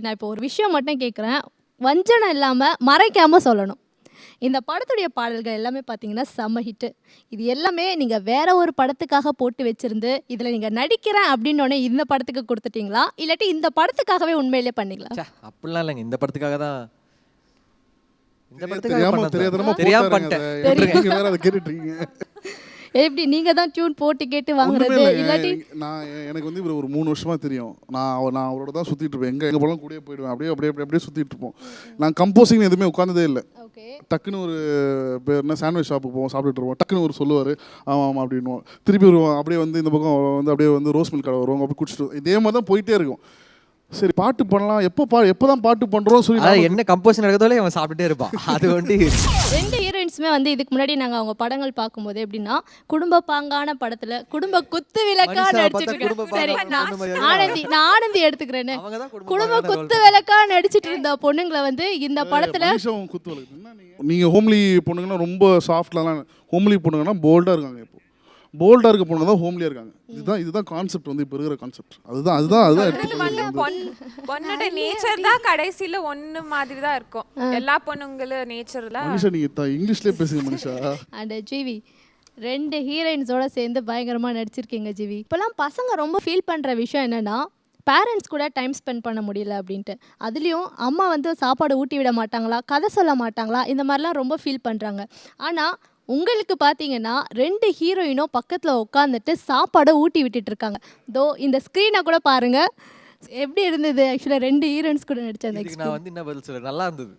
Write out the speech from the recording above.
நான் இப்போ ஒரு விஷயம் மட்டும் கேட்குறேன், வஞ்சனம் இல்லாமல் மறைக்காமல் சொல்லணும். இந்த படத்துடைய பாடல்கள் எல்லாமே பார்த்தீங்கன்னா செம்ம ஹிட்டு. இது எல்லாமே நீங்கள் வேற ஒரு படத்துக்காக போட்டு வச்சிருந்து இதில் நீங்கள் நடிக்கிறேன் அப்படின்னோடனே இந்த படத்துக்கு கொடுத்துட்டீங்களா, இல்லாட்டி இந்த படத்துக்காகவே உண்மையிலே பண்ணீங்களா? அப்படிலாம் இல்லைங்க, இந்த படத்துக்காக தான். இந்த தெரியாம படத்துக்காக வேற அதை கேட்டுட்டு இருக்கீங்க. எப்படி நீங்கள் தான் டியூன் போட்டு கேட்டு வாங்குறது, இல்லாட்டி? நான் எனக்கு வந்து இவர் ஒரு 3 வருஷமா தெரியும். நான் அவரோட தான் சுற்றிட்டு இருப்பேன். எங்கே போலாம் கூடயே போயிடுவேன். அப்படியே சுற்றிட்டு இருப்போம். நான் கம்போசிங் எதுவுமே உட்காந்ததே இல்லை. டக்குன்னு ஒரு பேர் என்ன சாண்ட்விச் ஷாப்புக்கு போவோம், சாப்பிட்டுட்டு இருவோம். டக்குன்னு ஒரு சொல்லுவார், ஆமாம் அப்படின்வோம். திருப்பி வருவோம். அப்படியே வந்து இந்த பக்கம் வந்து அப்படியே வந்து ரோஸ் மில்க் கடை வருவாங்க. அப்படி குடிச்சிட்டு இதே மாதிரி தான் போயிட்டே இருக்கும். சரி பாட்டு பண்ணலாம், எப்போ தான் பாட்டு பண்ணுறோம் சொல்லி என்ன கம்போஸ் நடக்கிறதோட அவன் சாப்பிட்டுட்டே இருப்பான். அது வந்து 2 ஹீரோயின்ஸுமே வந்து இதுக்கு முன்னாடி நாங்கள் அவங்க படங்கள் பார்க்கும்போது எப்படின்னா குடும்ப பாங்கான படத்தில் குடும்ப குத்து விளக்கா நடிச்சிட்டு இருக்கேன். சரி, நான் ஆனந்தி எடுத்துக்கிறேன்னு குடும்ப குத்து விளக்கா நடிச்சிட்டு இருந்த பொண்ணுங்களை வந்து இந்த படத்தில் குத்து விளக்கு. நீங்கள் ஹோம்லி பொண்ணுங்கன்னா ரொம்ப சாஃப்ட்லாம், ஹோம்லி பொண்ணுங்கன்னா போல்டாக இருக்காங்க. இப்போ போல்டாக இருக்க பொண்ணு தான் ஹோம்லியாக இருக்காங்க. இதுதான் கான்செப்ட் வந்து இப்போ இருக்கிற கான்செப்ட். அதுதான் பொண்ணோட நேச்சர் தான் கடைசியில ஒண்ணு மாதிரி தான் இருக்கும். எல்லா பொண்ணுங்கள நேச்சர்ல மனுஷா நீங்க இங்கிலீஷ்லயே பேசுங்க மனுஷா. அண்ட் ஜிவி 2 ஹீரோயின்ஸோட சேர்ந்து பயங்கரமாக நடிச்சிருக்கீங்க ஜிவி. இப்போலாம் பசங்க ரொம்ப ஃபீல் பண்ணுற விஷயம் என்னென்னா, பேரண்ட்ஸ் கூட டைம் ஸ்பெண்ட் பண்ண முடியல அப்படின்ட்டு. அதுலேயும் அம்மா வந்து சாப்பாடு ஊட்டி விட மாட்டாங்களா, கதை சொல்ல மாட்டாங்களா, இந்த மாதிரிலாம் ரொம்ப ஃபீல் பண்ணுறாங்க. ஆனால் உங்களுக்கு பார்த்தீங்கன்னா 2 ஹீரோயினும் பக்கத்தில் உட்காந்துட்டு சாப்பாடை ஊட்டி விட்டுட்டு இருக்காங்க. தோ இந்த ஸ்க்ரீனை கூட பாருங்கள். எப்படி இருந்தது ஆக்சுவலாக 2 ஹீரோயின்ஸ் கூட நடிச்ச அந்த நான் வந்து என்ன பதில் சொல்ல, நல்லா இருந்தது.